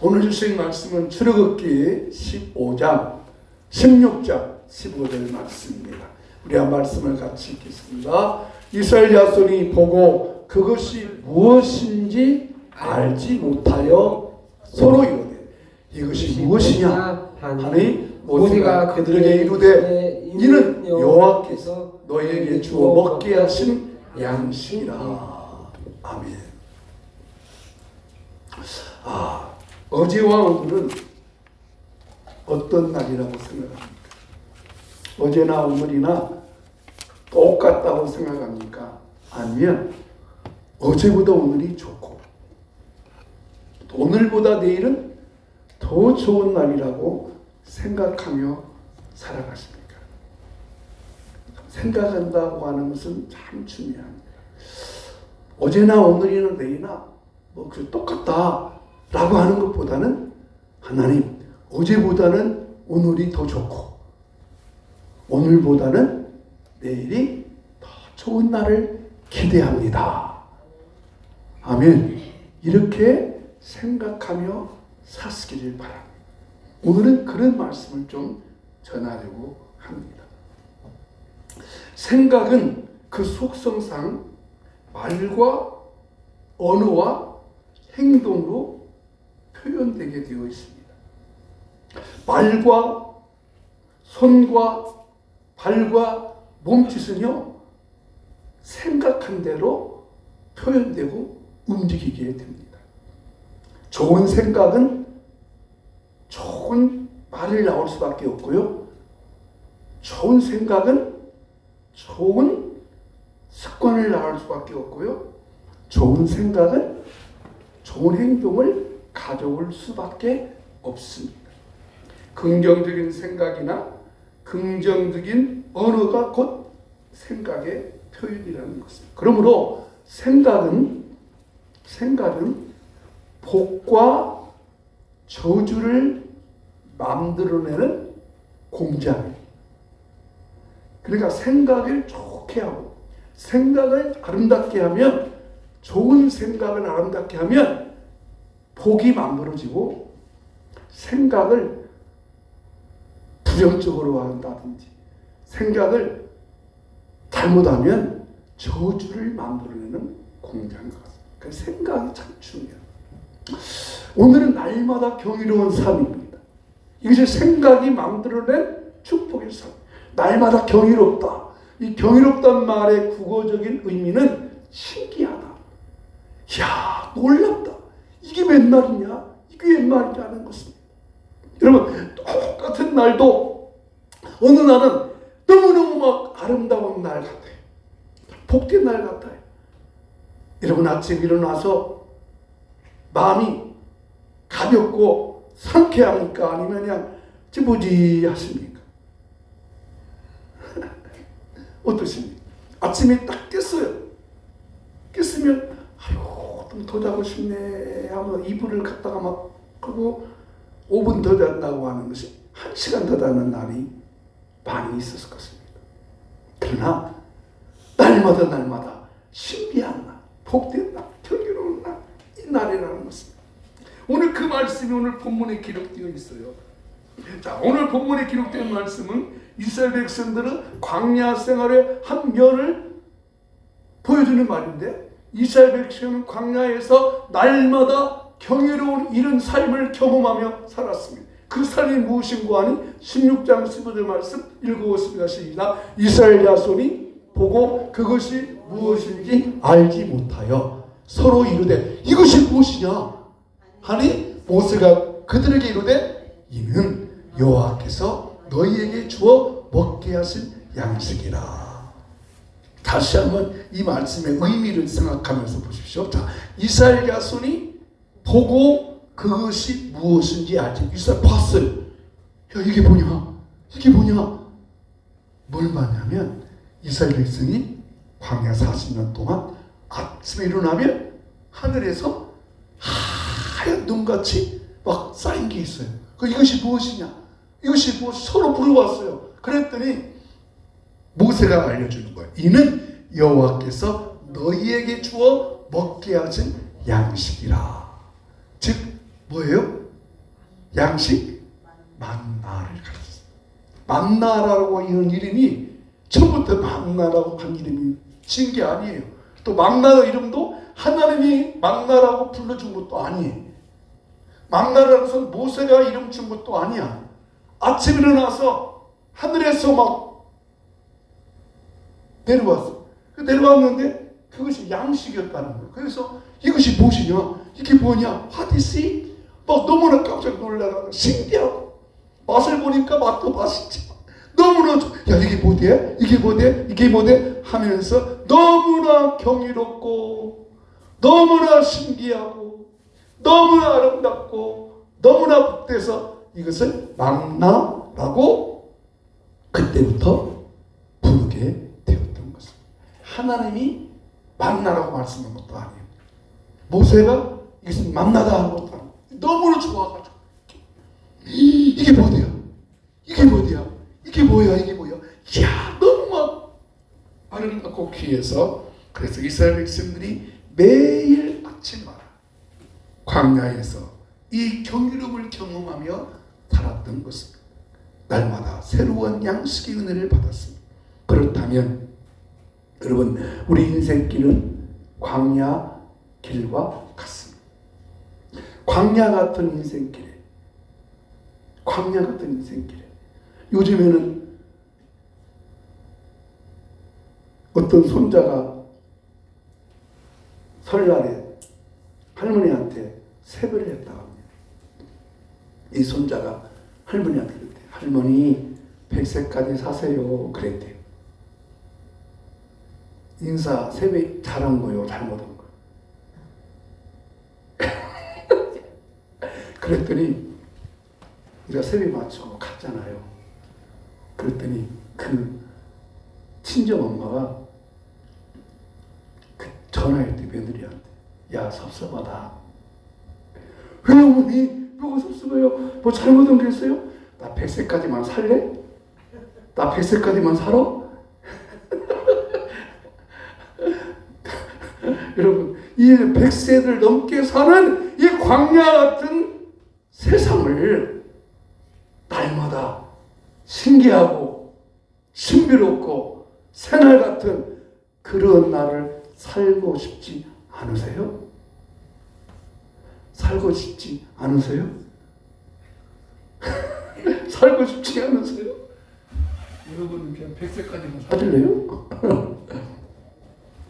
오늘 주신 말씀은 출애굽기 15장, 16장, 15절 말씀입니다. 우리 한 말씀을 같이 읽겠습니다. 이스라엘 자손이 보고 그것이 무엇인지 알지 못하여 서로 이르되 이것이 무엇이냐 하니 모세가 그들에게 이르되 이는 여호와께서 너희에게 주어 먹게 하신 양식이라. 아멘. 어제와 오늘은 어떤 날이라고 생각합니까? 어제나 오늘이나 똑같다고 생각합니까? 아니면 어제보다 오늘이 좋고 오늘보다 내일은 더 좋은 날이라고 생각하며 살아가십니까? 생각한다고 하는 것은 참 중요합니다. 어제나 오늘이나 내일이나 똑같다 라고 하는 것보다는 하나님, 어제보다는 오늘이 더 좋고 오늘보다는 내일이 더 좋은 날을 기대합니다. 아멘. 이렇게 생각하며 사시기를 바랍니다. 오늘은 그런 말씀을 좀 전하려고 합니다. 생각은 그 속성상 말과 언어와 행동으로 표현되게 되어 있습니다. 말과 손과 발과 몸짓은요, 생각한 대로 표현되고 움직이게 됩니다. 좋은 생각은 좋은 말을 나올 수밖에 없고요. 좋은 생각은 좋은 습관을 나올 수밖에 없고요. 좋은 생각은 좋은 행동을 가져올 수밖에 없습니다. 긍정적인 생각이나 긍정적인 언어가 곧 생각의 표현이라는 것입니다. 그러므로 생각은 복과 저주를 만들어내는 공장이에요. 그러니까 생각을 좋게 하고 생각을 아름답게 하면, 좋은 생각을 아름답게 하면 복이 만들어지고, 생각을 부정적으로 한다든지 생각을 잘못하면 저주를 만들어내는 공장인 것 같습니다. 그래서 생각이 참 중요해요. 오늘은 날마다 경이로운 삶입니다. 이것이 생각이 만들어낸 축복의 삶. 날마다 경이롭다. 이 경이롭다는 말의 국어적인 의미는 신기하다. 이야, 놀랍다. 이게 웬 말이냐? 이게 웬 말이냐는 것입니다. 여러분, 똑같은 날도 어느 날은 너무너무 막 아름다운 날 같아요. 복된 날 같아요. 여러분, 아침 일어나서 마음이 가볍고 상쾌합니까? 아니면 그냥 찌부지하십니까? 어떠십니까? 아침에 딱 깼어요. 깼으면 아이고, 좀 더 자고 싶네 하면 이불을 갖다가 막 끄고 5분 더 잔다고 하는 것이 1시간 더 자는 날이 많이 있었을 것입니다. 그러나 날마다 신비한 날, 복된 날, 경이로운 날, 이 날이라는 것입니다. 오늘 그 말씀이 오늘 본문에 기록되어 있어요. 자, 오늘 본문에 기록된 말씀은 이스라엘 백성들은 광야 생활의 한 면을 보여주는 말인데, 이스라엘 백성은 광야에서 날마다 경이로운 이런 삶을 경험하며 살았습니다. 그 삶이 무엇인고 하니 16장 15절 말씀 읽어보겠습니다. 시작. 이스라엘 자손이 보고 그것이 무엇인지 알지 못하여 서로 이르되 이것이 무엇이냐 하니 모세가 그들에게 이르되 이는 여호와께서 너희에게 주어 먹게 하신 양식이라. 다시 한번 이 말씀의 의미를 생각하면서 보십시오. 자, 이스라엘 자손이 보고 그것이 무엇인지 알지. 이스라엘 봤어요. 야, 이게 뭐냐? 이게 뭐냐? 뭘 봤냐면 이스라엘 백성이 광야 40년 동안 아침에 일어나면 하늘에서 하얀 눈같이 막 쌓인 게 있어요. 이것이 무엇이냐? 이것이 무엇? 서로 물어봤어요. 그랬더니 모세가 알려주는 거예요. 이는 여호와께서 너희에게 주어 먹게 하신 양식이라. 즉 뭐예요? 양식 만나를 가르쳤어요. 만나라고 이런 이름이 처음부터 만나라고 한 이름이 지은 게 아니에요. 또 만나 이름도 하나님이 만나라고 불러준 것도 아니에요. 만나라고 해서 모세가 이름 준 것도 아니야. 아침에 일어나서 하늘에서 막 내려왔어. 내려왔는데 그것이 양식이었다는 거예요. 그래서 이것이 무엇이냐? 이게 뭐냐? What is it? 막 너무나 깜짝 놀라고 신기하고 맛을 보니까 맛도 맛있지. 너무나 야 이게 뭐대? 이게 뭐대? 이게 뭐대? 하면서 너무나 경이롭고 너무나 신기하고 너무나 아름답고 너무나 복돼서 이것을 만나라고 그때부터 부르게 되었던 것입니다. 하나님이 만나라고 말씀한 것도 아니에요. 모세가 이것은 만나다 한 것도 아니에요. 너무나 좋아가지고 이게 뭐야? 이게 뭐야? 이게 뭐야? 이게 뭐야? 이야 너무 막 아름답고 귀해서 그래서 이스라엘 백성들이 매일 아침마다 광야에서 이 경이로움을 경험하며 살았던 것입니다. 날마다 새로운 양식의 은혜를 받았습니다. 그렇다면 여러분 우리 인생길은 광야 길과 같습니다. 광야 같은 인생길에 요즘에는 어떤 손자가 설날에 할머니한테 세배를 했다고 합니다. 이 손자가 할머니한테 그랬대요. 할머니 100세까지 사세요 그랬대요. 인사 세배 잘한 거요 잘못한 거요? 그랬더니 우리가 세배 맞추고 갔잖아요. 그랬더니 그 친정 엄마가 그 전화했대 며느리한테. 야 섭섭하다. 왜 어머니? 뭐가 섭섭해요? 뭐 잘못한 게 있어요? 나 100세까지만 살래? 나 100세까지만 살아? 여러분 이 100세를 넘게 사는 이 광야 같은 세상을 날마다 신기하고 신비롭고 새날 같은 그런 날을 살고 싶지 않으세요? 살고 싶지 않으세요? 살고 싶지 않으세요? 여러분은 그냥 100세까지만 살래요?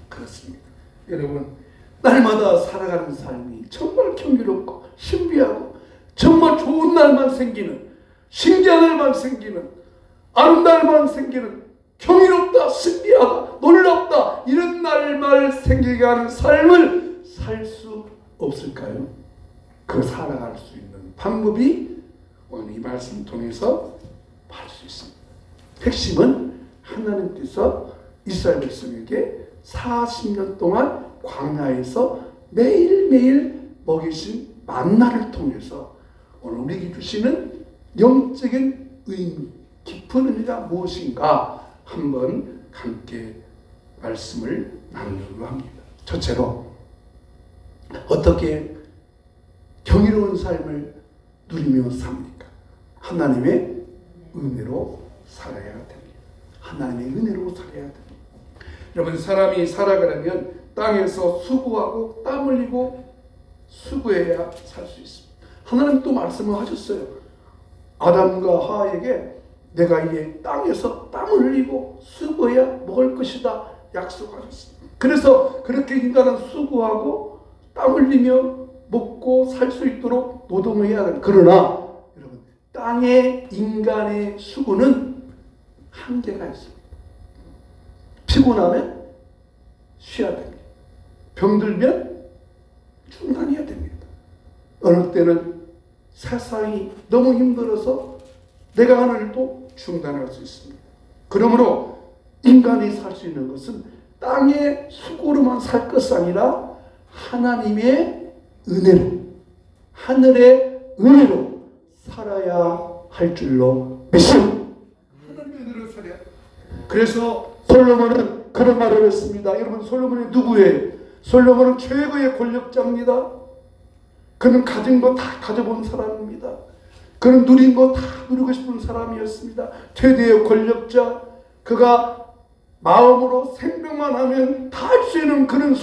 그렇습니다. 여러분 날마다 살아가는 삶이 정말 경이롭고 신비하고 정말 좋은 날만 생기는 신기한 날만 생기는 아름다운 날만 생기는 경이롭다 신비하다 놀랍다 이런 날만 생기게 하는 삶을 살 수 없을까요? 그 살아갈 수 있는 방법이 오늘 이 말씀 통해서 알 수 있습니다. 핵심은 하나님께서 이스라엘 백성에게 40년 동안 광야에서 매일매일 먹이신 만나를 통해서 오늘 우리에게 주시는 영적인 의미, 깊은 의미가 무엇인가 한번 함께 말씀을 나누려고 합니다. 첫째로 어떻게 경이로운 삶을 누리며 삽니까? 하나님의 은혜로 살아야 됩니다. 하나님의 은혜로 살아야 됩니다. 여러분 사람이 살아가려면 땅에서 수고하고 땀 흘리고 수고해야 살 수 있습니다. 하나님 또 말씀을 하셨어요. 아담과 하와에게 내가 이제 땅에서 땀을 흘리고 수고해야 먹을 것이다 약속하셨습니다. 그래서 그렇게 인간은 수고하고 땀 흘리며 먹고 살 수 있도록 노동해야 합니다. 그러나 여러분 땅의 인간의 수고는 한계가 있습니다. 피곤하면 쉬어야 됩니다. 병들면 중단해야 됩니다. 어느 때는 세상이 너무 힘들어서 내가 하는 일도 중단할 수 있습니다. 그러므로 인간이 살 수 있는 것은 땅의 수고로만 살 것이 아니라 하나님의 은혜로 하늘의 은혜로 살아야 할 줄로 믿습니다. 하나님의 은혜로 살아야. 그래서 솔로몬은 그런 말을 했습니다. 여러분 솔로몬이 누구예요? 솔로몬은 최고의 권력자입니다. 그는 가진 거 다 가져본 사람입니다. 그는 누린 거 다 누리고 싶은 사람이었습니다. 최대의 권력자, 그가 마음으로 생각만 하면 다 할 수 있는 그런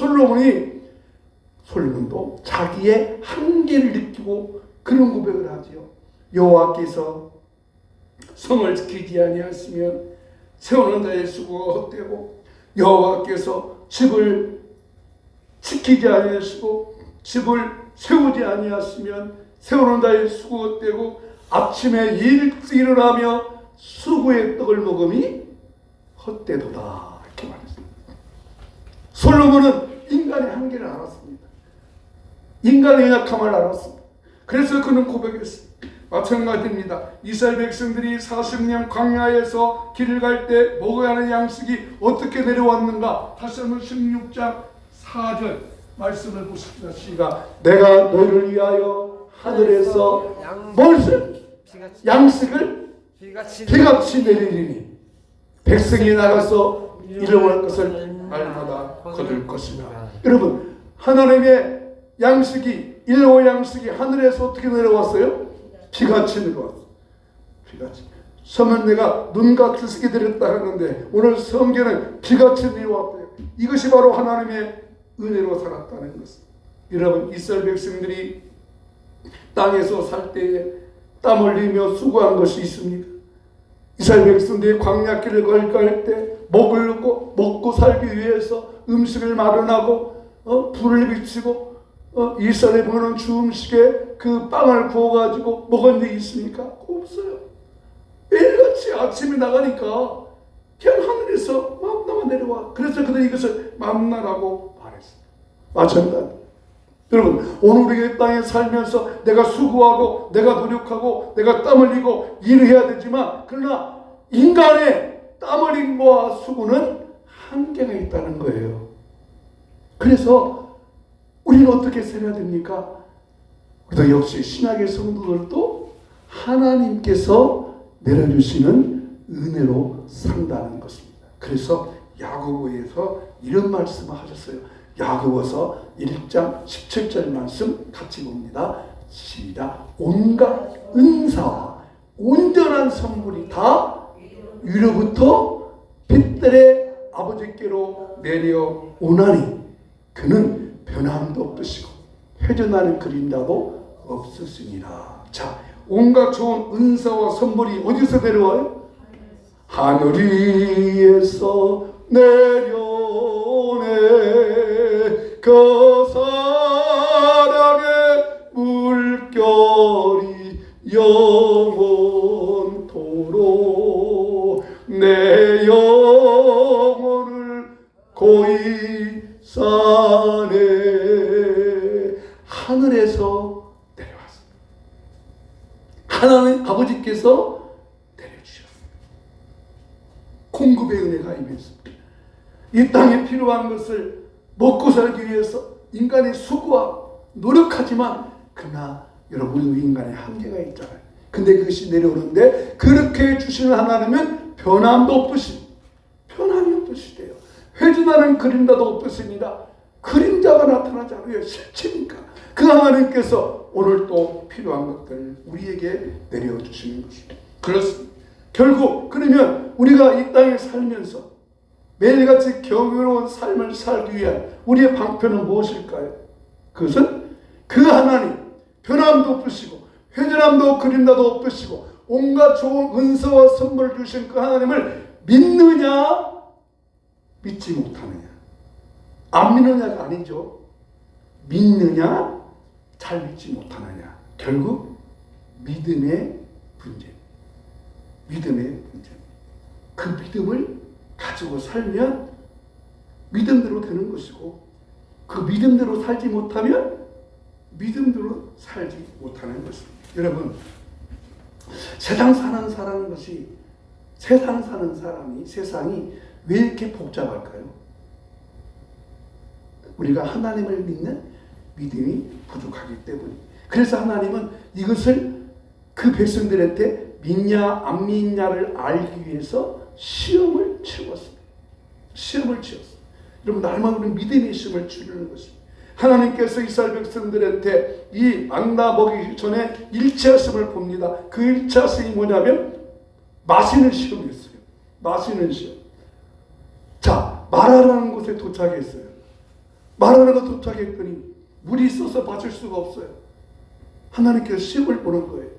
솔로몬도 자기의 한계를 느끼고 그런 고백을 하지요. 여호와께서 성을 지키지 아니하시면 세우는 자의 수고가 헛되고, 여호와께서 집을 지키지 아니하시고 집을 세우지 아니하시면 세우는 자의 수고가 헛되고, 아침에 일찍 일어나며 수고의 떡을 먹음이 헛되도다, 이렇게 말했습니다. 솔로몬은 인간의 한계를 알았습니다. 인간의 약함을 알았습니다. 그래서 그는 고백했습니다. 마찬가지입니다. 이스라엘 백성들이 40년 광야에서 길을 갈 때 먹어야 하는 양식이 어떻게 내려왔는가? 다시 한번 16장 4절 말씀을 보십시다. 시작. 내가 너희를 위하여 하늘에서 양식을 비같이 내리리니 백성이 나가서 잃어버릴 것을 날마다 거둘 것이다. 여러분, 하나님의 양식이, 일호 양식이 하늘에서 어떻게 내려왔어요? 비같이 내려왔어요. 비같이. 처음엔 내가 눈같이 쓰게 드렸다 하는데 오늘 성경은 비같이 내려왔대요. 이것이 바로 하나님의 은혜로 살았다는 것입니다. 여러분, 이스라엘 백성들이 땅에서 살 때에 땀 흘리며 수고한 것이 있습니다. 이스라엘 백성들이 광야길을 걸어갈 때 먹고 살기 위해서 음식을 마련하고 불을 비추고 이스라엘에 보면 주 음식에 그 빵을 구워가지고 먹은 적이 있습니까? 없어요. 매일같이 아침에 나가니까 그냥 하늘에서 만나만 내려와. 그래서 그들이 이것을 만나라고 말했어요. 마찬가지. 여러분, 오늘 우리가 땅에 살면서 내가 수고하고 내가 노력하고 내가 땀 흘리고 일을 해야 되지만, 그러나 인간의 땀 흘림과 수고는 한계가 있다는 거예요. 그래서 우리는 어떻게 살아야 됩니까? 우리도 역시 신약의 성도들도 하나님께서 내려주시는 은혜로 산다는 것입니다. 그래서 야고보에서 이런 말씀을 하셨어요. 야고보서 1장 17절 말씀 같이 봅니다. 시작. 온갖 은사와 온전한 선물이 다 위로부터 빛들의 아버지께로 내려오나니 그는 변함도 없으시고 회전하는 그림자도 없으시니라. 자, 온갖 좋은 은사와 선물이 어디서 내려와요? 하늘 위에서 내려오네. 그 사랑의 물결이 영원토록 내 영혼을 고이 사네. 하늘에서 내려왔습니다. 하나님 아버지께서 내려주셨습니다. 공급의 은혜가 임했습니다. 이 땅에 필요한 것을 먹고 살기 위해서 인간이 수고하고 노력하지만, 그러나 여러분, 인간의 한계가 있잖아요. 근데 그것이 내려오는데, 그렇게 주시는 하나님은 변함도 없으시고 변함이 없으시대요. 회전하는 그림자도 없으십니다. 그림자가 나타나지 않아요. 실체니까. 그 하나님께서 오늘 또 필요한 것들을 우리에게 내려주시는 것입니다. 그렇습니다. 결국 그러면 우리가 이 땅에 살면서 매일같이 경외로운 삶을 살기 위한 우리의 방편은 무엇일까요? 그것은 그 하나님, 변함도 없으시고 회전함도 그림자도 없으시고 온갖 좋은 은사와 선물을 주신 그 하나님을 믿느냐 믿지 못하느냐. 안 믿느냐가 아니죠. 믿느냐 잘 믿지 못하느냐. 결국 믿음의 문제. 믿음의 문제. 그 믿음을 가지고 살면 믿음대로 되는 것이고, 그 믿음대로 살지 못하면 믿음대로 살지 못하는 것입니다. 여러분, 세상이 세상이 왜 이렇게 복잡할까요? 우리가 하나님을 믿는 믿음이 부족하기 때문에. 그래서 하나님은 이것을 그 백성들한테 믿냐 안 믿냐를 알기 위해서 시험을 치웠습니다. 시험을 치웠습니다. 여러분, 날마다 우리 믿음의 시험을 치르는 것입니다. 하나님께서 이스라엘 백성들한테 이 만나 먹이기 전에 1차 시험을 봅니다. 그 1차 시험이 뭐냐면 마시는 시험이었어요. 마시는 시험. 자, 마라라는 곳에 도착했어요. 마라라는 곳에 도착했더니 물이 있어서 마실 수가 없어요. 하나님께서 시험을 보는 거예요.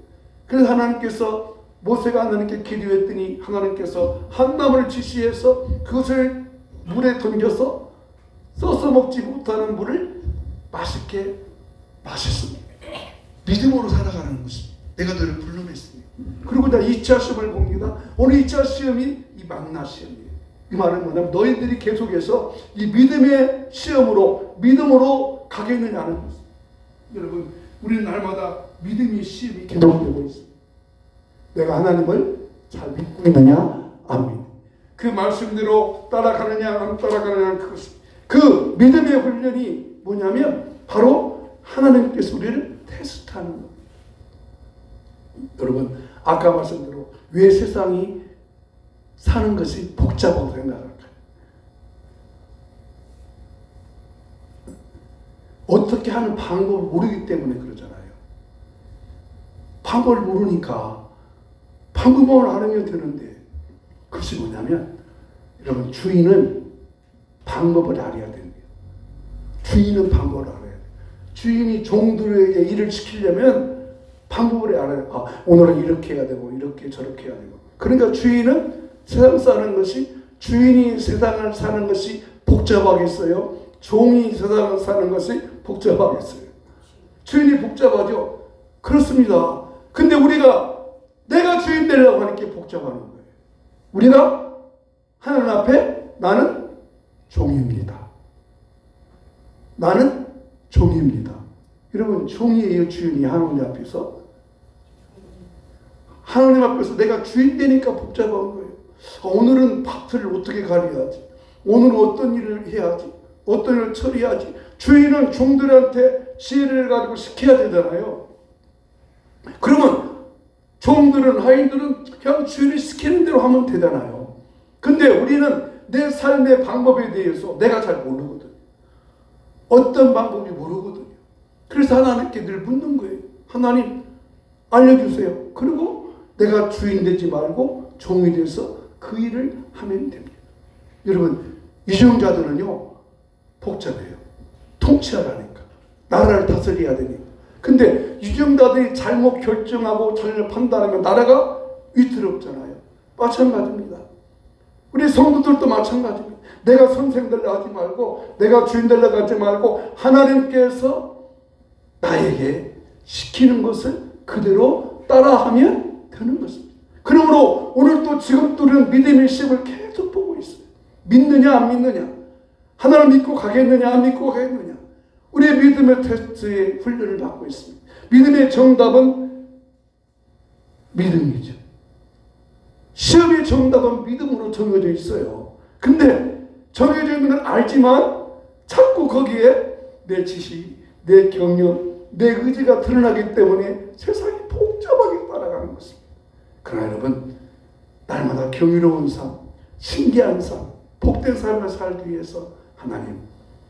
그래서 하나님께서 모세가 하나님께 기도했더니 하나님께서 한 나무를 지시해서 그것을 물에 던져서 써서 먹지 못하는 물을 맛있게 마셨습니다. 믿음으로 살아가는 것입니다. 내가 너를 불러냈으니. 그리고 나 2차 시험을 봅니다. 오늘 2차 시험이 이 만나 시험이에요. 이 말은 뭐냐면 너희들이 계속해서 이 믿음의 시험으로 믿음으로 가겠느냐는 것입니다. 여러분, 우리는 날마다 믿음의 시험이 계속되고 있습니다. 내가 하나님을 잘 믿고 있느냐 안 믿느냐, 그 말씀대로 따라가느냐 안 따라가느냐, 그 믿음의 훈련이 뭐냐면 바로 하나님께서 우리를 테스트하는 겁니다. 여러분, 아까 말씀대로 왜 세상이 사는 것이 복잡하다고 생각할까요? 어떻게 하는 방법을 모르기 때문에 그러잖아요. 방법을 모르니까 방법을 알으면 되는데, 그것이 뭐냐면 여러분, 주인은 방법을 알아야 됩니다. 주인은 방법을 알아야 돼요. 주인이 종들에게 일을 시키려면 방법을 알아요. 아, 오늘은 이렇게 해야 되고 이렇게 저렇게 해야 되고. 그러니까 주인은 세상 사는 것이, 주인이 세상을 사는 것이 복잡하겠어요? 종이 세상을 사는 것이 복잡하겠어요? 주인이 복잡하죠? 그렇습니다. 근데 우리가 내가 주인 되려고 하는 게 복잡하는 거예요. 우리가 하나님 앞에 나는 종입니다. 나는 종입니다. 여러분, 종이에요, 주인이 하나님 앞에서? 하나님 앞에서 내가 주인 되니까 복잡한 거예요. 오늘은 밭을 어떻게 가려야지? 오늘은 어떤 일을 해야지? 어떤 일을 처리해야지? 주인은 종들한테 지혜를 가지고 시켜야 되잖아요. 그러면 종들은, 하인들은 그냥 주인이 시키는 대로 하면 되잖아요. 근데 우리는 내 삶의 방법에 대해서 내가 잘 모르거든요. 어떤 방법이 모르거든요. 그래서 하나님께 늘 묻는 거예요. 하나님, 알려주세요. 그리고 내가 주인 되지 말고 종이 돼서 그 일을 하면 됩니다. 여러분, 유정자들은요 복잡해요. 통치하라니까. 나라를 다스려야 되니까. 근데 유정자들이 잘못 결정하고 잘못 판단하면 나라가 위태롭잖아요. 마찬가지입니다. 우리 성도들도 마찬가지입니다. 내가 선생 되려 하지 말고, 내가 주인 되려 하지 말고, 하나님께서 나에게 시키는 것을 그대로 따라하면 되는 것입니다. 그러므로 오늘 또 지금 우리는 믿음의 시험을 계속 보고 있어요. 믿느냐 안 믿느냐, 하나님 믿고 가겠느냐 안 믿고 가겠느냐. 우리의 믿음의 테스트에 훈련을 받고 있습니다. 믿음의 정답은 믿음이죠. 시험의 정답은 믿음으로 정해져 있어요. 근데 정해져 있는 건 알지만 자꾸 거기에 내 지식, 내 경험, 내 의지가 드러나기 때문에 세상이 복잡하게 따라가는 것입니다. 그러나 여러분, 날마다 경이로운 삶, 신기한 삶, 복된 삶을 살기 위해서 하나님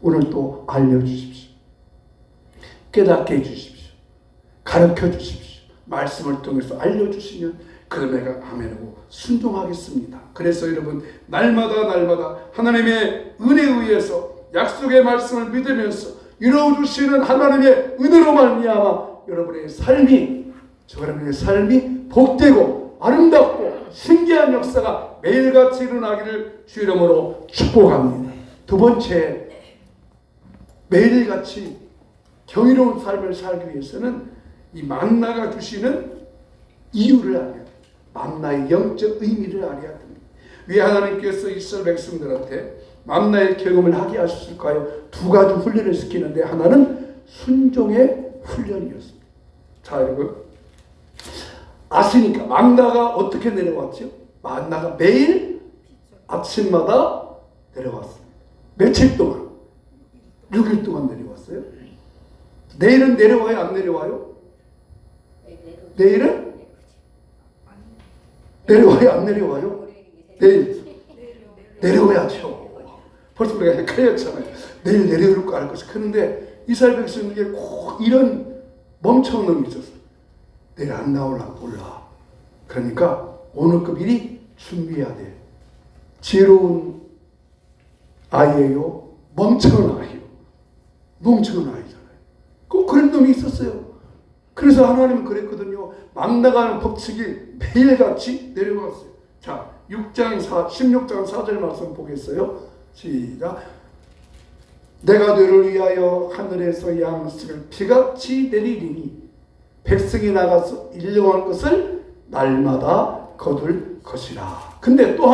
오늘 또 알려주십시오. 깨닫게 해주십시오. 가르쳐 주십시오. 말씀을 통해서 알려주시면 그럼 내가 아멘하고 순종하겠습니다. 그래서 여러분, 날마다 하나님의 은혜에 의해서 약속의 말씀을 믿으면서 이루어주시는 하나님의 은혜로 말미암아 여러분의 삶이, 여러분의 삶이 복되고 아름답고 신기한 역사가 매일같이 일어나기를 주 이름으로 축복합니다. 두 번째, 매일같이 경이로운 삶을 살기 위해서는 이 만나가 주시는 이유를 알아야 됩니다. 만나의 영적 의미를 알아야 됩니다. 왜 하나님께서 이스라엘 백성들한테 만나의 경험을 하게 하셨을까요? 두 가지 훈련을 시키는데 하나는 순종의 훈련이었습니다. 자, 여러분, 아시니까 만나가 어떻게 내려왔죠? 만나가 매일 아침마다 내려왔습니다. 며칠 동안? 6일 동안 내려왔어요. 내일은 내려와요? 안 내려와요? 내일은? 내려와요? 안 내려와요? 내일 내려와야죠. 벌써 우리가 헷갈렸잖아요. 내일 내려올 거 알 것이. 그런데 이스라엘 백성에게 꼭 이런 멍청한 놈이 있었어요. 내일 안 나올라 몰라. 그러니까 오늘 그 미리 준비해야 돼. 지혜로운 아이예요. 멍청한 아이예요. 멍청한 아이잖아요. 꼭 그런 놈이 있었어요. 그래서 하나님은 그랬거든요. 막 나가는 법칙이 매일같이 내려왔어요. 자, 16장 4절 말씀 보겠어요. 시작. 내가 너를 위하여 하늘에서 양식을 비같이 내리리니 백성이 나가서 일용할 것을 날마다 거둘 것이라. 근데 또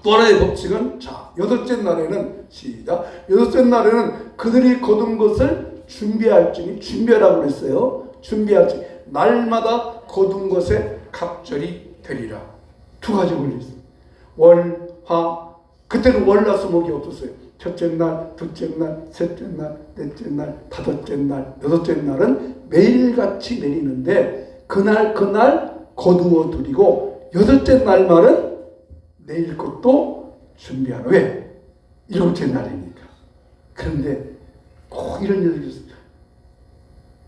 하나의 법칙은, 자, 여덟째 날에는, 시작, 여덟째 날에는 그들이 거둔 것을 준비할지니, 준비하라고 그랬어요. 준비할지, 날마다 거둔 것에 갑절이 되리라. 두 가지 올렸어요. 월, 화, 그때는 월화수목이 없었어요. 첫째 날, 둘째 날, 셋째 날, 넷째 날, 다섯째 날, 여섯째 날은 매일같이 내리는데 그날 거두어 두리고 여섯째 날 말은 내일 것도 준비하라. 왜? 일곱째 날이니까. 그런데 꼭 이런 일이 있어요.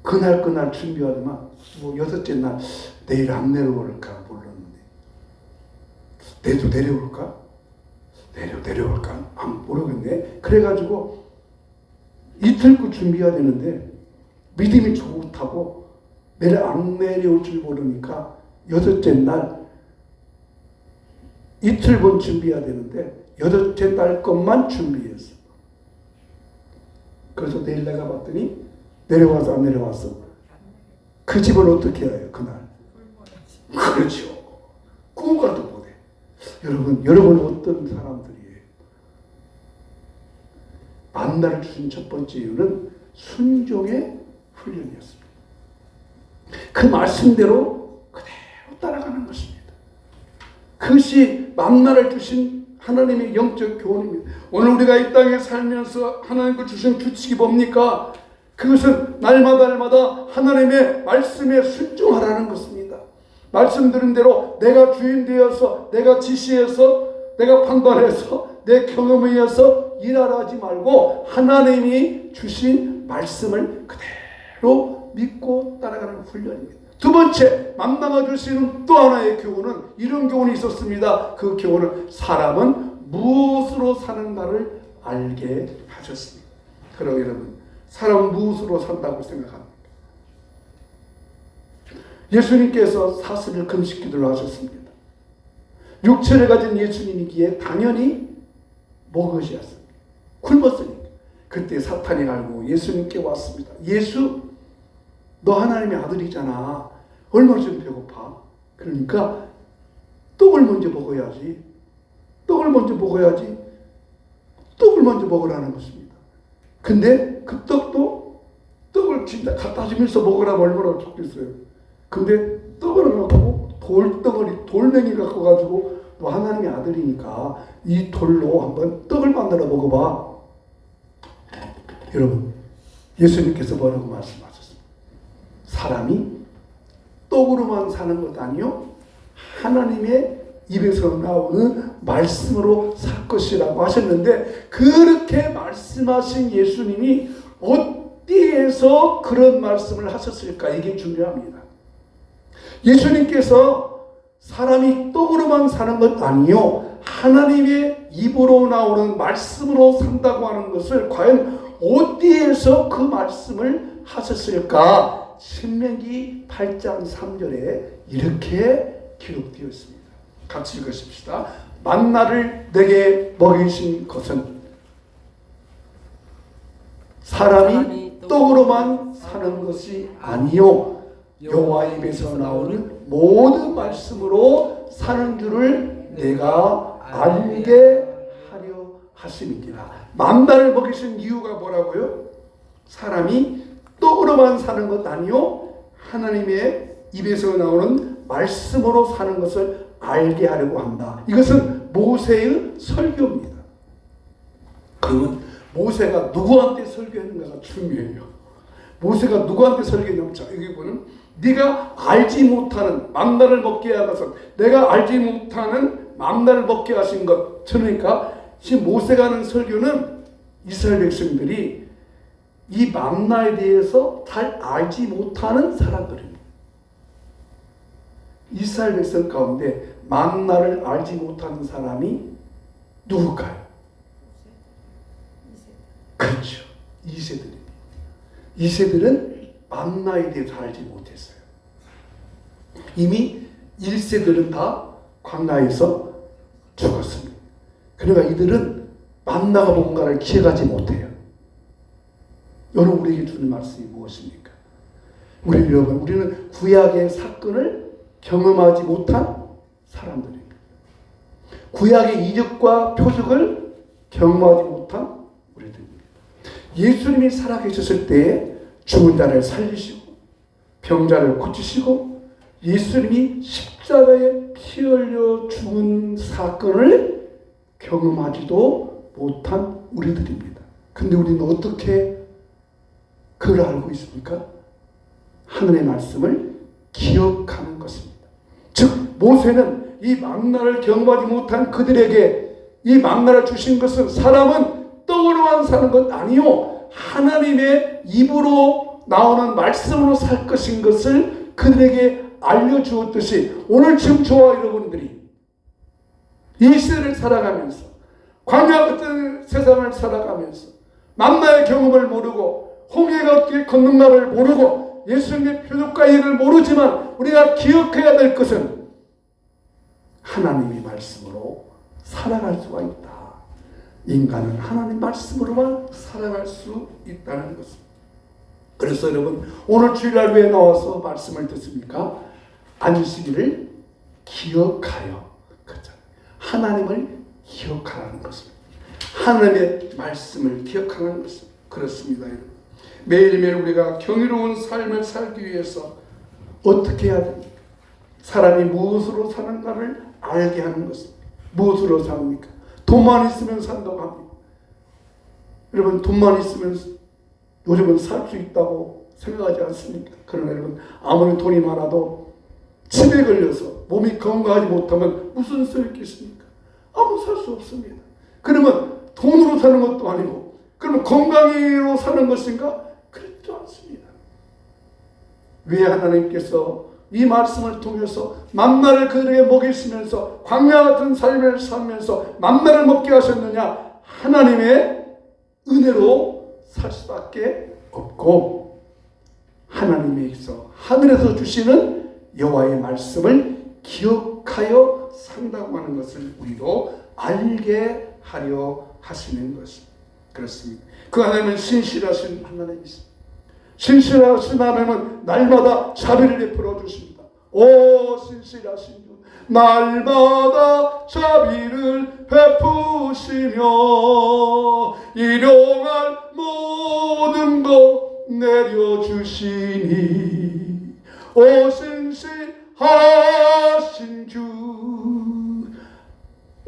그날 준비하더만 뭐 여섯째 날 내일 안 내려올까 몰랐는데 내일도 내려올까? 내려올까? 모르겠네. 그래가지고 이틀 준비해야 되는데 믿음이 좋다고 내일 안 내려올 줄 모르니까 여덟째 날 이틀분 준비해야 되는데 여덟째 날 것만 준비했어. 그래서 내일 내가 봤더니 내려와서 안 내려왔어. 그 집은 어떻게 해요 그날? 그렇죠. 꿈까지도 못해. 여러분 어떤 사람들이에요? 만나를 주신 첫 번째 이유는 순종의 훈련이었습니다. 그 말씀대로 그대로 따라가는 것입니다. 그것이 만나를 주신 하나님의 영적 교훈입니다. 오늘 우리가 이 땅에 살면서 하나님께 주신 규칙이 뭡니까? 그것은 날마다 하나님의 말씀에 순종하라는 것입니다. 말씀드린 대로 내가 주인 되어서, 내가 지시해서, 내가 판단해서, 내 경험에 의해서 일하라 하지 말고 하나님이 주신 말씀을 그대로 믿고 따라가는 훈련입니다. 두 번째, 만나가 주시는 또 하나의 교훈은 이런 교훈이 있었습니다. 그 교훈은 사람은 무엇으로 사는가를 알게 하셨습니다. 그럼 여러분, 사람은 무엇으로 산다고 생각합니까? 예수님께서 40일 금식 기도를 하셨습니다. 육체를 가진 예수님이기에 당연히 먹으셨습니다. 굶었으니까. 그때 사탄이 알고 예수님께 왔습니다. 예수, 너 하나님의 아들이잖아. 얼마나 좀 배고파? 그러니까 떡을 먼저 먹어야지. 떡을 먼저 먹으라는 것입니다. 근데 그 떡을 진짜 갖다 주면서 먹으라고 얼마나 좋겠어요. 근데 떡을 갖고 돌멩이 갖고 가지고 너 하나님의 아들이니까 이 돌로 한번 떡을 만들어 먹어봐. 여러분, 예수님께서 뭐라고 말씀하셨습니까? 사람이 떡으로만 사는 것 아니요 하나님의 입에서 나오는 말씀으로 살 것이라고 하셨는데, 그렇게 말씀하신 예수님이 어디에서 그런 말씀을 하셨을까? 이게 중요합니다. 예수님께서 사람이 떡으로만 사는 것 아니요 하나님의 입으로 나오는 말씀으로 산다고 하는 것을 과연 어디에서 그 말씀을 하셨을까? 신명기 8장 3절에 이렇게 기록되어 있습니다. 같이 읽으십시다. 만나를 내게 먹이신 것은 사람이 떡으로만 사는 것이 아니요 여호와 입에서 나오는 모든 말씀으로 사는 줄을 내가 알게 하려 하심이니라. 만나를 먹이신 이유가 뭐라고요? 사람이 떡으로만 사는 것 아니요 하나님의 입에서 나오는 말씀으로 사는 것을 알게 하려고 한다. 이것은 모세의 설교입니다. 그러면 모세가 누구한테 설교했는가가 중요해요. 모세가 누구한테 설교했냐면, 자, 여기 보면 네가 알지 못하는 만나를 먹게 하셔서, 내가 알지 못하는 만나를 먹게 하신 것. 그러니까 지금 모세가 하는 설교는 이스라엘 백성들이 이 만나에 대해서 잘 알지 못하는 사람들입니다. 이스라엘 백성 가운데 만나를 알지 못하는 사람이 누굴까요? 그렇죠. 이세들입니다. 이세들은 만나에 대해서 알지 못했어요. 이미 1세들은 다 광야에서 죽었습니다. 그러니까 이들은 만나가 뭔가를 기억하지 못해요. 여러분, 우리에게 주는 말씀이 무엇입니까? 우리는 구약의 사건을 경험하지 못한 사람들입니다. 구약의 이적과 표적을 경험하지 못한 우리들입니다. 예수님이 살아계셨을 때 죽은 자를 살리시고 병자를 고치시고 예수님이 십자가에 피 흘려 죽은 사건을 경험하지도 못한 우리들입니다. 근데 우리는 어떻게 그걸 알고 있습니까? 하늘의 말씀을 기억하는 것입니다. 즉 모세는 이 만나를 경험하지 못한 그들에게 이 만나를 주신 것은 사람은 떡으로만 사는 것 아니요 하나님의 입으로 나오는 말씀으로 살 것인 것을 그들에게 알려주었듯이 오늘 지금 저와 여러분들이 이 시대를 살아가면서 광야 같은 세상을 살아가면서 만나의 경험을 모르고 홍해가 어떻게 걷는가를 모르고 예수님의 표적과 일을 모르지만 우리가 기억해야 될 것은 하나님의 말씀으로 살아갈 수가 있다. 인간은 하나님 말씀으로만 살아갈 수 있다는 것입니다. 그래서 여러분 오늘 주일날 왜 나와서 말씀을 듣습니까? 안식일을 기억하여 그렇죠. 하나님을 기억하라는 것입니다. 하나님의 말씀을 기억하는 것입니다. 그렇습니다. 여러분. 매일매일 우리가 경이로운 삶을 살기 위해서 어떻게 해야 됩니까? 사람이 무엇으로 사는가를 알게 하는 것입니다. 무엇으로 삽니까? 돈만 있으면 산다고 합니다. 여러분 돈만 있으면 요즘은 살 수 있다고 생각하지 않습니까? 그러나 여러분 아무리 돈이 많아도 치매에 걸려서 몸이 건강하지 못하면 무슨 소용이 있겠습니까? 아무 살 수 없습니다. 그러면 돈으로 사는 것도 아니고 그러면 건강으로 사는 것인가? 그렇지 않습니다. 왜 하나님께서 이 말씀을 통해서 만나를 그들에게 먹이시면서 광야 같은 삶을 살면서 만나를 먹게 하셨느냐? 하나님의 은혜로 살 수밖에 없고 하나님께서 하늘에서 주시는 여호와의 말씀을 기억하여 산다고 하는 것을 우리도 알게 하려 하시는 것입니다. 그렇습니다. 그 하나님은 신실하신 하나님이십니다. 신실하신 하나님은 날마다 자비를 베풀어 주십니다. 오 신실하신 주 날마다 자비를 베푸시며 일용할 모든 것 내려주시니 오 신실하신 주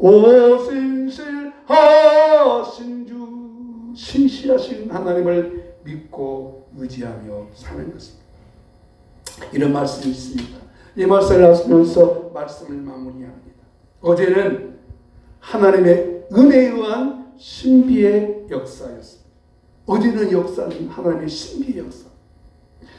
오 신실하신 주 신실하신 하나님을 믿고 의지하며 사는 것입니다. 이런 말씀이 있습니다. 이 말씀을 하시면서 말씀을 마무리합니다. 어제는 하나님의 은혜에 의한 신비의 역사였습니다. 어제는 역사는 하나님의 신비의 역사.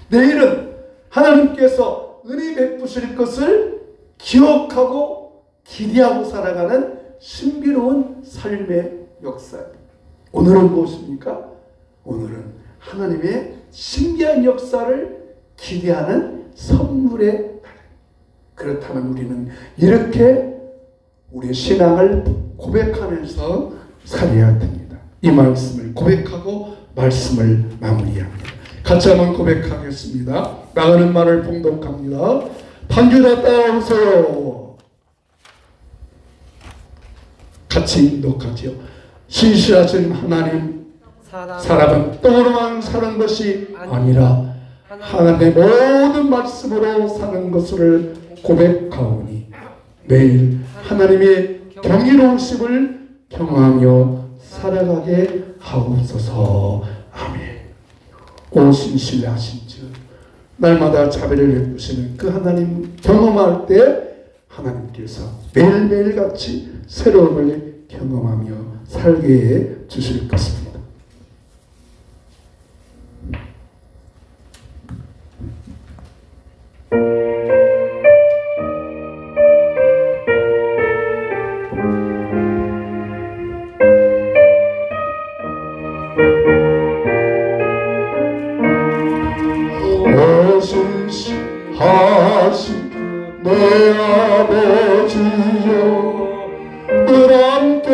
내일은 하나님께서 은혜 베푸실 것을 기억하고 기대하고 살아가는 신비로운 삶의 역사입니다. 오늘은 무엇입니까? 오늘은 하나님의 신비한 역사를 기대하는 선물의 날. 그렇다면 우리는 이렇게 우리의 신앙을 고백하면서 살아야 됩니다. 이 말씀을 고백하고 말씀을 마무리합니다. 같이 한번 고백하겠습니다. 나가는 말을 봉독합니다. 반주다 따라오세요. 같이 인독하지요. 신실하신 하나님, 사람은 떡으로만 사는 것이 아니라 하나님의 모든 말씀으로 사는 것을 고백하오니 매일 하나님의 경이로우심을 경험하며 살아가게 하옵소서. 아멘. 오 신실하신 주, 날마다 자비를 베푸시는 그 하나님 경험할 때 하나님께서 매일매일 같이 새로움을 경험하며 살게 해 주실 것입니다. 하신 내 아버지여, 늘 함께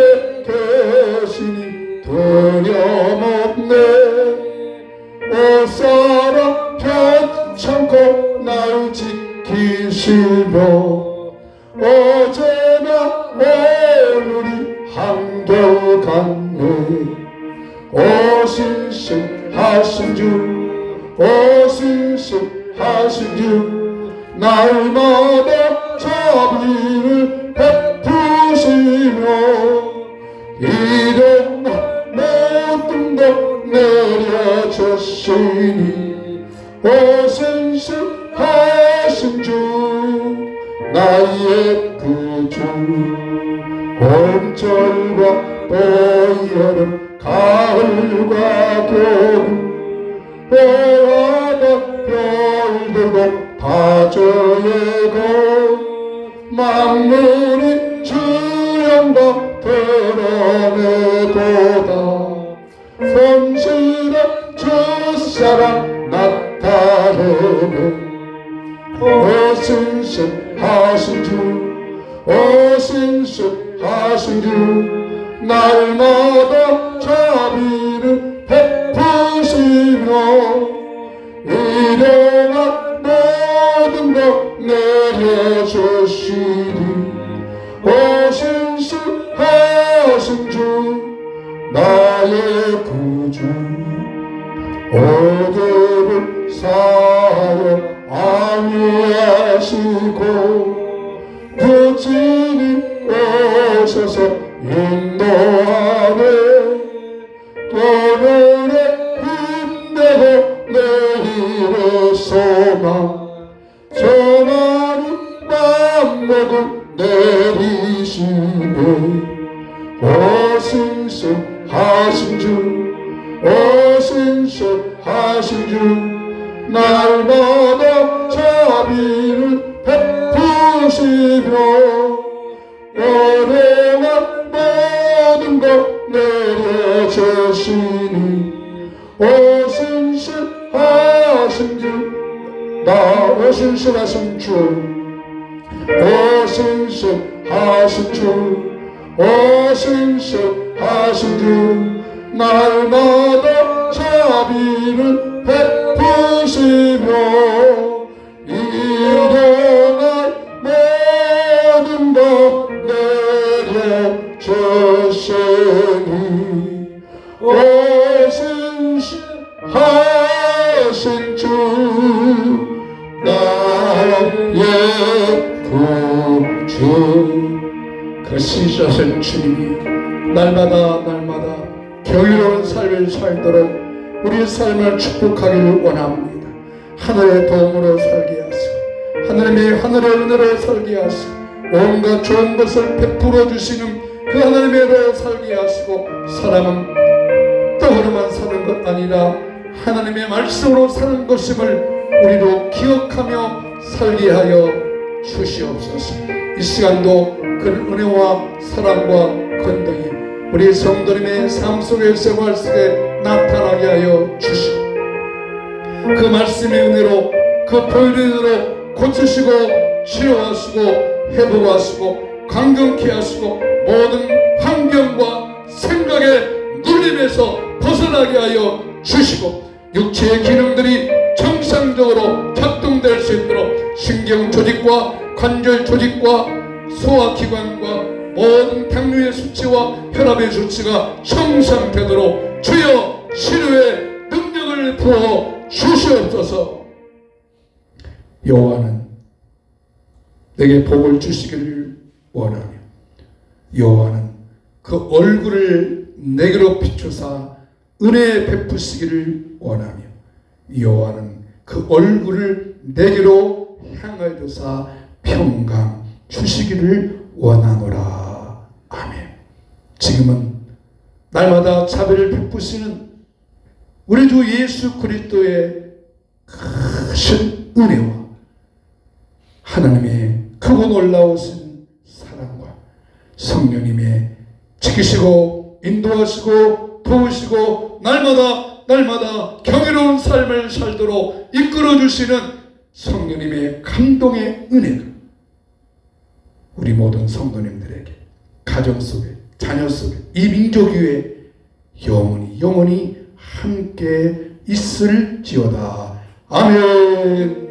계시니 두려움없네. 옷사람 편찮고 날 지키시며 어제나 오늘이 한결같네. 오신신하신 주, 오신신하신 주, 날마다 자비를 베푸시며 일어나 모든 것 내려주시니 오신신하신 주, 나의 구주. 봄철과 봄여름 가을과 겨울 배하다 별들도 다 저예고 만물이 주영광 드러내도다. 성실한 주사랑 나타내네. 오신신하신 주, 오신신하신 주, 날마다 자비를 베푸시며 일용할 모든 것 내려주시니 오신신하신 주, 나의 구주. 오늘을 사여 안위하시고 그 주님 오셔서 인도하네. 오늘의 힘내고 내일의 소망, 소망이 맘먹을 내리시네. 오신신하신 주, 오신신하신 주, 날마다 자비를 베푸시며 오래만 모든 것 내려주시니 오신신하신 주, 나 오신신하신 주, 오신신하신 주, 오신신하신 주, 날마다 자비를 베푸시며 일어날 모든 것 내려주시니 오신신하신 주, 나의 구주. 그 신실하신 주님이 날마다 경이로운 삶을 살도록 우리 삶을 축복하기를 원합니다. 하늘의 도움으로 살게 하시고 하나님의 하늘의 은혜로 살게 하시고 온갖 좋은 것을 베풀어 주시는 그 하나님의 은혜로 살게 하시고 사람은 떡으로만 사는 것 아니라 하나님의 말씀으로 사는 것임을 우리도 기억하며 살게 하여 주시옵소서. 이 시간도 그 은혜와 사랑과 건강이 우리 성도님의 삶 속의 생활 속에 나타나게 하여 주시고 그 말씀의 은혜로 그 보혈의 은혜로 고치시고 치료하시고 회복하시고 강건케 하시고 모든 환경과 생각의 눌림에서 벗어나게 하여 주시고 육체의 기능들이 정상적으로 작동될 수 있도록 신경 조직과 관절 조직과 소화기관과 모든 당뇨의 수치와 혈압의 수치가 정상되도록 주여 치료의 능력을 부어 주시옵소서. 여호와는 내게 복을 주시기를 원하며 여호와는 그 얼굴을 내게로 비추사 은혜 베푸시기를 원하며 여호와는 그 얼굴을 내게로 향하여 두사 평강 주시기를 원하노라. 아멘. 지금은 날마다 자비를 베푸시는 우리 주 예수 그리스도의 크신 은혜와 하나님의 크고 놀라우신 사랑과 성령님의 지키시고 인도하시고 도우시고 날마다 경이로운 삶을 살도록 이끌어 주시는 성령님의 감동의 은혜가 우리 모든 성도님들에게 가정 속에 자녀 속에 이 민족 위에 영원히 함께 있을지어다. 아멘.